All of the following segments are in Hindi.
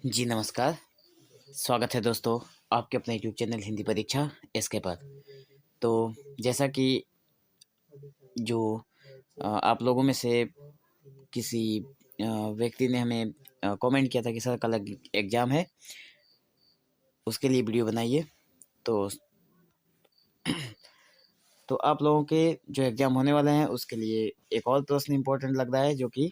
जी नमस्कार। स्वागत है दोस्तों आपके अपने यूट्यूब चैनल हिंदी परीक्षा इसके पर। तो जैसा कि जो आप लोगों में से किसी व्यक्ति ने हमें कमेंट किया था कि सर कल एग्ज़ाम है, उसके लिए वीडियो बनाइए। तो तो आप लोगों के जो एग्ज़ाम होने वाले हैं उसके लिए एक और प्रश्न इम्पोर्टेंट लग रहा है, जो कि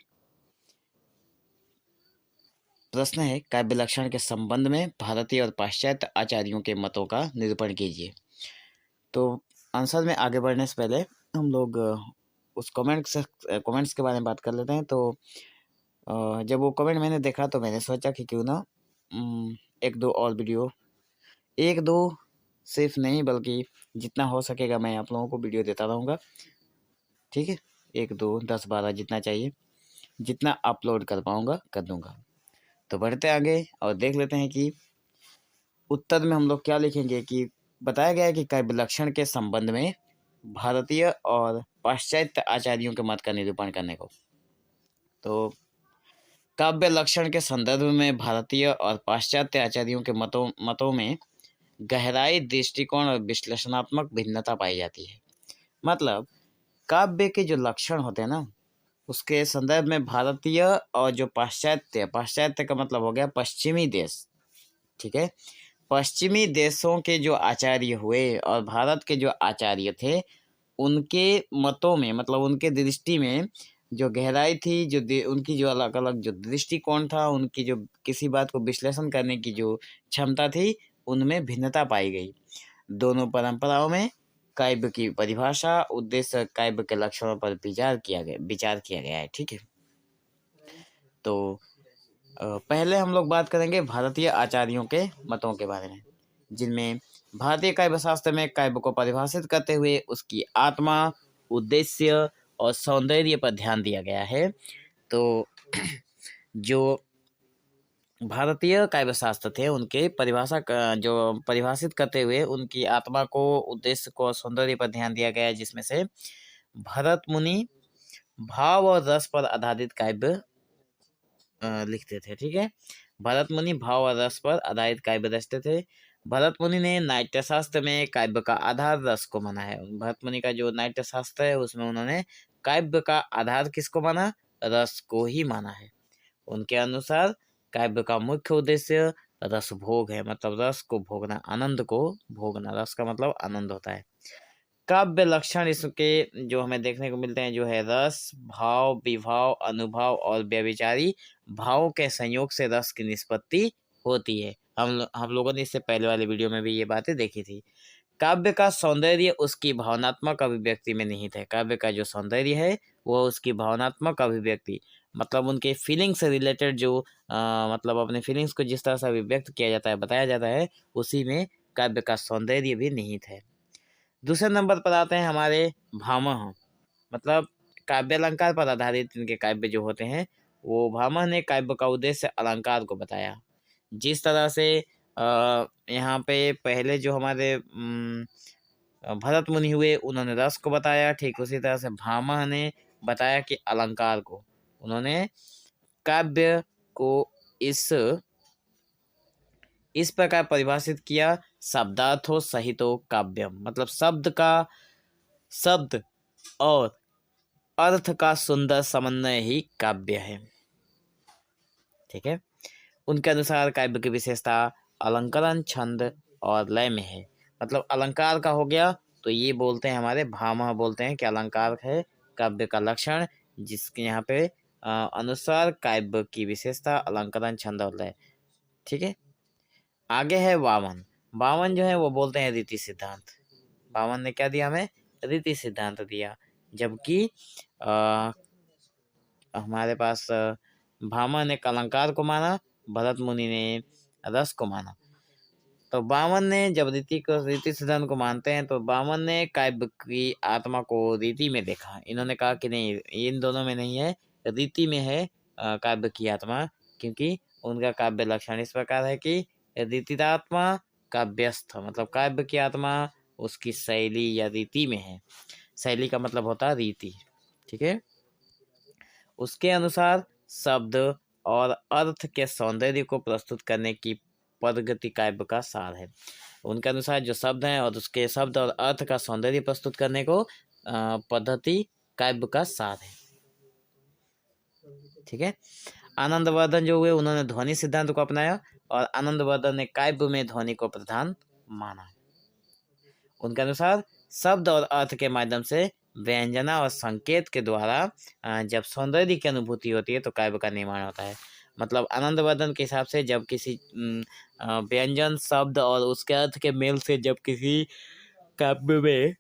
प्रश्न है काव्य लक्षण के संबंध में भारतीय और पाश्चात्य आचार्यों के मतों का निरूपण कीजिए। तो आंसर में आगे बढ़ने से पहले हम लोग उस कमेंट्स के बारे में बात कर लेते हैं। तो जब वो कमेंट मैंने देखा तो मैंने सोचा कि क्यों ना एक दो और वीडियो, एक दो सिर्फ नहीं बल्कि जितना हो सकेगा मैं आप लोगों को वीडियो देता रहूँगा। ठीक है, 1 2 10 12 जितना चाहिए, जितना अपलोड कर पाऊँगा कर दूँगा। तो बढ़ते आगे और देख लेते हैं कि उत्तर में हम लोग क्या लिखेंगे। कि बताया गया है कि काव्य लक्षण के संबंध में भारतीय और पाश्चात्य आचार्यों के मत का निरूपण करने को। तो काव्य लक्षण के संदर्भ में भारतीय और पाश्चात्य आचार्यों के मतों में गहराई, दृष्टिकोण और विश्लेषणात्मक भिन्नता पाई जाती है। मतलब काव्य के जो लक्षण होते हैं ना, उसके संदर्भ में भारतीय और जो पाश्चात्य, पाश्चात्य का मतलब हो गया पश्चिमी देश। ठीक है, पश्चिमी देशों के जो आचार्य हुए और भारत के जो आचार्य थे, उनके मतों में मतलब उनके दृष्टि में जो गहराई थी, जो उनकी जो अलग-अलग जो दृष्टिकोण था, उनकी जो किसी बात को विश्लेषण करने की जो क्षमता थी, उनमें भिन्नता पाई गई। दोनों परंपराओं में काव्य की परिभाषा, उद्देश्य, काव्य के लक्षणों पर विचार किया गया है। ठीक है, तो पहले हम लोग बात करेंगे भारतीय आचार्यों के मतों के बारे में, जिनमें भारतीय काव्य शास्त्र में काव्य को परिभाषित करते हुए उसकी आत्मा, उद्देश्य और सौंदर्य पर ध्यान दिया गया है। तो जो भारतीय काव्य शास्त्र थे उनके जो परिभाषित करते हुए उनकी आत्मा को, उद्देश्य को, सौंदर्य पर ध्यान दिया गया है, जिसमें से भरत मुनि भाव और रस पर आधारित काव्य लिखते थे। ठीक है, भरत मुनि भाव और रस पर आधारित काव्य रचते थे। भरत मुनि ने नाट्य शास्त्र में काव्य का आधार रस को माना है। भरत मुनि का जो नाट्य शास्त्र है उसमें उन्होंने काव्य का आधार किसको माना? रस को ही माना है। उनके अनुसार काव्य का मुख्य उद्देश्य रस भोग है, मतलब रस को भोगना, आनंद को भोगना। रस का मतलब आनंद होता है। काव्य लक्षण इसके जो हमें देखने को मिलते हैं जो है रस, भाव, विभाव, अनुभाव और व्यभिचारी भावों के संयोग से रस की निष्पत्ति होती है। हम लोगों ने इससे पहले वाले वीडियो में भी ये बातें देखी थी। काव्य का सौंदर्य उसकी भावनात्मक अभिव्यक्ति में निहित है। काव्य का जो सौंदर्य है वो उसकी भावनात्मक अभिव्यक्ति, मतलब उनके फीलिंग से रिलेटेड जो मतलब अपने फीलिंग्स को जिस तरह से अभिव्यक्त किया जाता है, बताया जाता है, उसी में काव्य का सौंदर्य भी निहित है। दूसरे नंबर पर आते हैं हमारे भामह, मतलब काव्य अलंकार पर आधारित इनके काव्य जो होते हैं, वो भामह ने काव्य का उद्देश्य अलंकार को बताया। जिस तरह से यहाँ पे पहले जो हमारे भरत मुनि हुए उन्होंने रस को बताया, ठीक उसी तरह से भामह ने बताया कि अलंकार को। उन्होंने काव्य को इस प्रकार परिभाषित किया, शब्दार्थो सहितो काव्यम, मतलब शब्द और अर्थ का सुंदर समन्वय ही काव्य है। ठीक है, उनके अनुसार काव्य की विशेषता अलंकरण, छंद और लय में है। मतलब अलंकार का हो गया तो ये बोलते हैं हमारे भामह, बोलते हैं कि अलंकार है काव्य का लक्षण, जिसके यहाँ पे अनुसार काव्य की विशेषता अलंकरण, छंद और लय। ठीक है, आगे है वामन। वामन जो है वो बोलते हैं रीति सिद्धांत। वामन ने क्या दिया हमें? रीति सिद्धांत दिया। जबकि हमारे पास भामह ने अलंकार को माना, भरत मुनि ने रस को माना। तो वामन ने जब रीति सिद्धांत को मानते हैं तो वामन ने काव्य की आत्मा को रीति में देखा। इन्होंने कहा कि नहीं, इन दोनों में नहीं है, रीति में है काव्य की आत्मा। क्योंकि उनका काव्य लक्षण इस प्रकार है कि रीतिरात्मा काव्यस्थ, मतलब काव्य की आत्मा उसकी शैली या रीति में है। शैली का मतलब होता है रीति। ठीक है, उसके अनुसार शब्द, और अर्थ के सौंदर्य को प्रस्तुत करने की प्रगति काव्य का सार है। उनके अनुसार जो शब्द हैं और उसके शब्द और अर्थ का सौंदर्य प्रस्तुत करने को पद्धति काव्य का सार है। ठीक है। आनंदवर्धन जो हुए उन्होंने ध्वनि सिद्धांत को अपनाया और आनंदवर्धन ने काव्य में ध्वनि को प्रधान माना। उनके अनुसार शब्द और अर्थ के माध्यम से व्यंजना और संकेत के द्वारा जब सौंदर्य की अनुभूति होती है तो काव्य का निर्माण होता है। मतलब आनंदवर्धन के हिसाब से जब किसी व्यंजन शब्द और उसके अर्थ के मेल से जब किसी काव्य में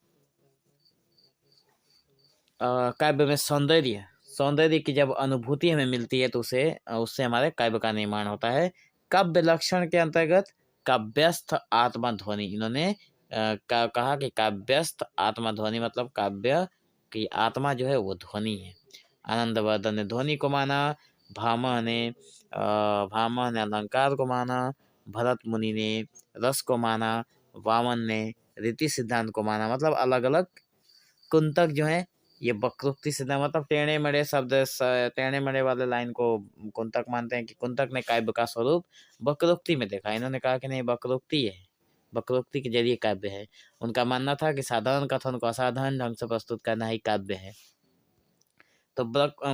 सौंदर्य की जब अनुभूति हमें मिलती है तो उससे हमारे काव्य का निर्माण होता है। काव्य लक्षण के अंतर्गत काव्यस्थ आत्मा ध्वनि, इन्होंने कहा कि काव्यस्थ आत्मा ध्वनि मतलब काव्य की आत्मा जो है वो ध्वनि है। आनंदवर्धन ने ध्वनि को माना, भामह ने अलंकार को माना, भरत मुनि ने रस को माना, वामन ने रीति सिद्धांत को माना। मतलब अलग अलग कुंतक जो है ये वक्रोक्ति सिद्धांत मतलब टेढ़े मेढ़े वाले लाइन को कुंतक मानते हैं कि कुंतक ने काव्य का स्वरूप वक्रोक्ति में देखा। इन्होंने कहा कि नहीं, वक्रोक्ति है, वक्रोक्ति के जरिए काव्य है। उनका मानना था कि साधारण कथन को असाधारण ढंग से प्रस्तुत करना ही काव्य है। तो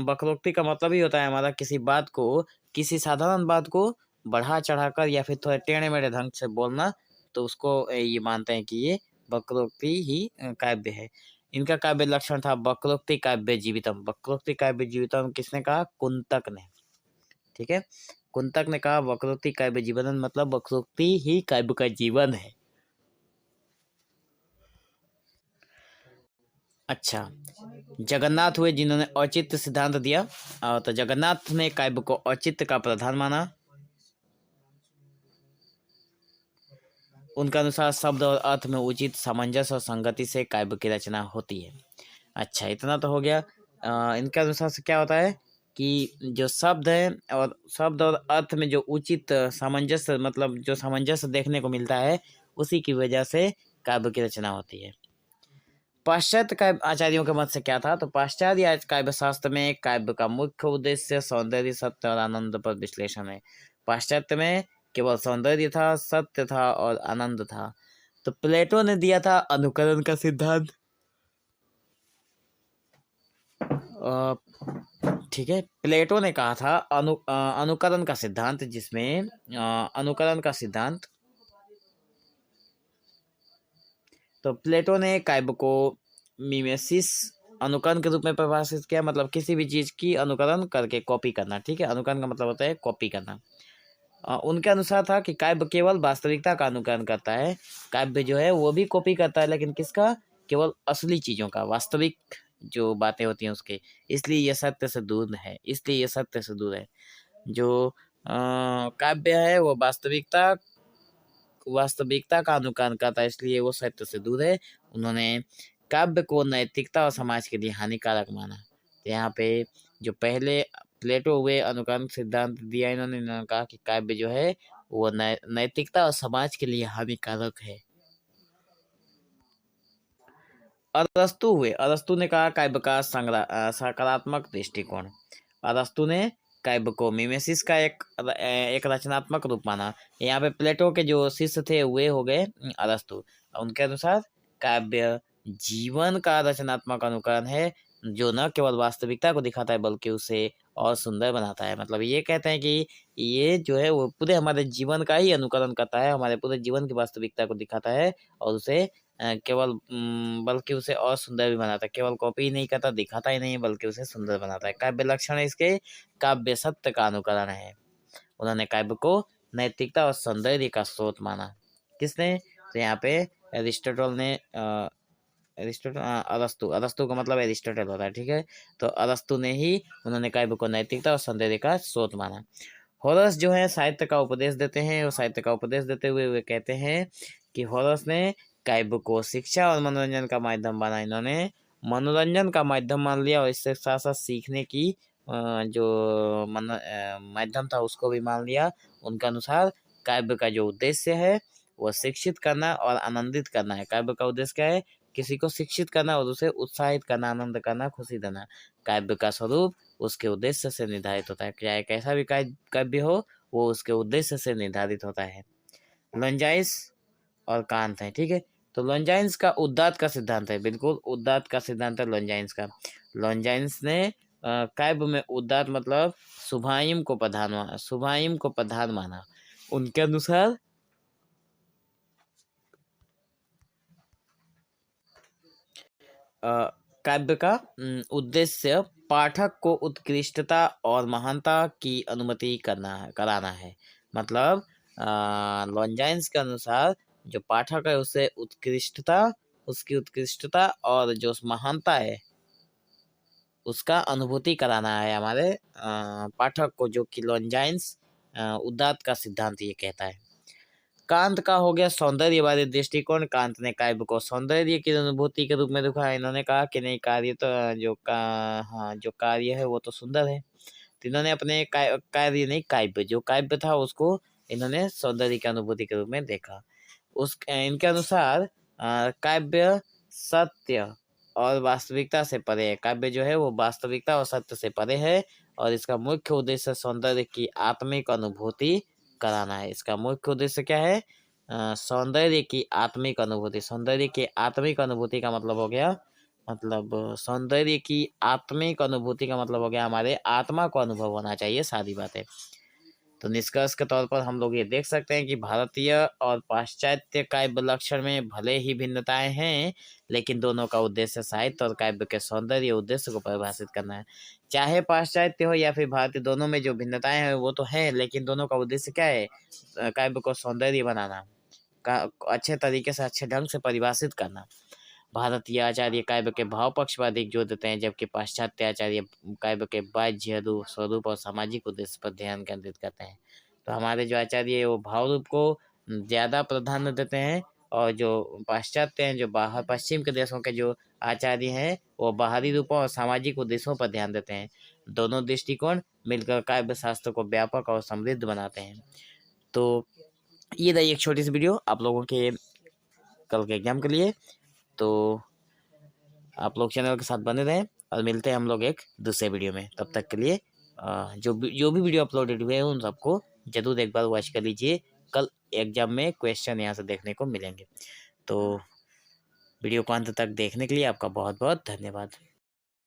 वक्रोक्ति का मतलब ही होता है हमारा किसी साधारण बात को बढ़ा चढ़ाकर या फिर थोड़े टेढ़े मेढ़े ढंग से बोलना, तो उसको ये मानते हैं कि ये वक्रोक्ति ही काव्य है। इनका काव्य लक्षण था वक्रोक्ति काव्य जीवितम। वक्रोक्ति काव्य जीवितम किसने कहा? कुंतक ने। ठीक है, कुंतक ने कहा वक्रोक्ति काव्य जीवन मतलब वक्रोक्ति ही काव्य का जीवन है। अच्छा, जगन्नाथ हुए जिन्होंने औचित्य सिद्धांत दिया। तो जगन्नाथ ने काव्य को औचित्य का प्रधान माना। उनका अनुसार शब्द और अर्थ में उचित सामंजस्य और संगति से काव्य की रचना होती है। अच्छा, इतना तो हो गया। इनके अनुसार से क्या होता है कि जो शब्द है और शब्द और अर्थ में जो उचित सामंजस्य मतलब जो सामंजस्य देखने को मिलता है उसी की वजह से काव्य की रचना होती है। पाश्चात्य काव्य आचार्यों के मत से क्या था? तो पाश्चात्य काव्य शास्त्र में काव्य का मुख्य उद्देश्य सौंदर्य, सत्य और आनंद पर विश्लेषण है। पाश्चात्य में केवल सौंदर्य था, सत्य था और आनंद था। तो प्लेटो ने दिया था अनुकरण का सिद्धांत। ठीक है, प्लेटो ने कहा था अनुकरण का सिद्धांत, जिसमें अनुकरण का सिद्धांत, तो प्लेटो ने काव्य को मिमेसिस अनुकरण के रूप में परिभाषित किया। मतलब किसी भी चीज की अनुकरण करके कॉपी करना। ठीक है, अनुकरण का मतलब होता है कॉपी करना। उनके अनुसार था कि काव्य केवल वास्तविकता का अनुकरण करता है। काव्य जो है वो भी कॉपी करता है, लेकिन किसका? केवल असली चीजों का, वास्तविक जो बातें होती हैं उसके। इसलिए ये सत्य से दूर है। जो काव्य है वो वास्तविकता का अनुकरण करता है, इसलिए वो सत्य से दूर है। उन्होंने काव्य को नैतिकता और समाज के लिए हानिकारक माना। तो यहाँ पे जो पहले प्लेटो हुए अनुकरण सिद्धांत दिया इन्होंने कहा कि काव्य जो है वो नैतिकता और समाज के लिए हानिकारक है। अरस्तु ने कहा काव्य का सकारात्मक दृष्टिकोण। अरस्तु ने काव्य को मिमेसिस का एक रचनात्मक रूप माना। यहाँ पे प्लेटो के जो शिष्य थे वे हो गए अरस्तु। उनके अनुसार काव्य जीवन का रचनात्मक अनुकरण है, जो न केवल वास्तविकता को दिखाता है बल्कि उसे और सुंदर बनाता है। मतलब ये कहते हैं कि ये जो है वो पूरे हमारे जीवन का ही अनुकरण करता है, हमारे पूरे जीवन की वास्तविकता को दिखाता है और उसे बल्कि उसे और सुंदर भी बनाता है। केवल कॉपी ही नहीं करता, दिखाता ही नहीं बल्कि उसे सुंदर बनाता है। काव्य लक्षण इसके काव्य सत्य का अनुकरण है। उन्होंने काव्य को नैतिकता और सौंदर्य का स्रोत माना। किसने? तो यहाँ पे अरिस्टोटल ने अरस्तु का मतलब अरिस्टोटल होता है। ठीक है, तो अरस्तु ने ही उन्होंने काव्य को नैतिकता और सौंदर्य का स्रोत माना। होरस जो है साहित्य का उपदेश देते हैं और साहित्य का उपदेश देते हुए वे कहते हैं कि होरस ने काव्य को शिक्षा और मनोरंजन का माध्यम बना। इन्होंने मनोरंजन का माध्यम मान लिया और इससे साथ साथ सीखने की जो माध्यम था उसको भी मान लिया। उनके अनुसार काव्य का जो उद्देश्य है वो शिक्षित करना और आनंदित करना है। काव्य का उद्देश्य क्या है? किसी को शिक्षित करना और उसे उत्साहित करना, आनंद करना, खुशी देना। काव्य का स्वरूप उसके उद्देश्य से निर्धारित होता है। चाहे कैसा भी काव्य हो वो उसके उद्देश्य से निर्धारित होता है। लॉन्जाइस और कांत है, ठीक है। तो लॉन्जाइन्स का उदात्त का सिद्धांत है, बिल्कुल उदात्त का सिद्धांत है लॉन्जाइन्स का। लॉन्जाइन्स ने काव्य में उदात्त मतलब शुभायम को प्रधान माना। उनके अनुसार काव्य का उद्देश्य पाठक को उत्कृष्टता और महानता की अनुमति कराना है। मतलब लॉन्जाइन्स के अनुसार जो पाठक है उसकी उत्कृष्टता और जो महानता है उसका अनुभूति कराना है हमारे पाठक को, जो कि लॉन्जाइन्स उदात्त का सिद्धांत ये कहता है। कांत का हो गया सौंदर्यवादी दृष्टिकोण। कांत ने काव्य को सौंदर्य की अनुभूति के रूप में दिखाया। इन्होंने कहा कि नहीं, कार्य तो जो कार्य है वो तो सुंदर है। तो इन्होंने अपने कार्य नहीं, काव्य जो काव्य था उसको इन्होंने सौंदर्य की अनुभूति के रूप में देखा। इनके अनुसार काव्य सत्य और वास्तविकता से परे है। काव्य जो है वो वास्तविकता और सत्य से परे है और इसका मुख्य उद्देश्य सौंदर्य की आत्मिक अनुभूति कराना है। इसका मुख्य उद्देश्य क्या है? सौंदर्य की आत्मिक अनुभूति। सौंदर्य की आत्मिक अनुभूति का मतलब हो गया, सौंदर्य की आत्मिक अनुभूति का मतलब हो गया हमारे आत्मा को अनुभव होना चाहिए, सारी बातें। तो निष्कर्ष के तौर पर हम लोग ये देख सकते हैं कि भारतीय और पाश्चात्य काव्य लक्षण में भले ही भिन्नताएं हैं, लेकिन दोनों का उद्देश्य साहित्य और काव्य के सौंदर्य उद्देश्य को परिभाषित करना है। चाहे पाश्चात्य हो या फिर भारतीय, दोनों में जो भिन्नताएं हैं वो तो है, लेकिन दोनों का उद्देश्य क्या है? काव्य को सौंदर्य बनाना, अच्छे तरीके से अच्छे ढंग से परिभाषित करना। भारतीय आचार्य काव्य के भाव पक्ष पर अधिक जोर देते हैं, जबकि पाश्चात्य आचार्य काव्य के बाह्य रूप, स्वरूप और सामाजिक उद्देश्य पर ध्यान केंद्रित करते हैं। तो हमारे जो आचार्य है वो भाव रूप को ज़्यादा प्राधान्य देते हैं, और जो पाश्चात्य हैं, जो बाहर पश्चिम के देशों के जो आचार्य हैं, वो बाहरी रूपों और सामाजिक उद्देश्यों पर ध्यान देते हैं। दोनों दृष्टिकोण मिलकर काव्य शास्त्र को व्यापक और समृद्ध बनाते हैं। तो ये रही एक छोटी सी वीडियो आप लोगों के कल के एग्जाम के लिए। तो आप लोग चैनल के साथ बने रहें और मिलते हैं हम लोग एक दूसरे वीडियो में। तब तक के लिए जो भी वीडियो अपलोडेड हुए हैं उन सबको जरूर एक बार वॉच कर लीजिए। कल एग्जाम में क्वेश्चन यहाँ से देखने को मिलेंगे। तो वीडियो को अंत तक देखने के लिए आपका बहुत बहुत धन्यवाद।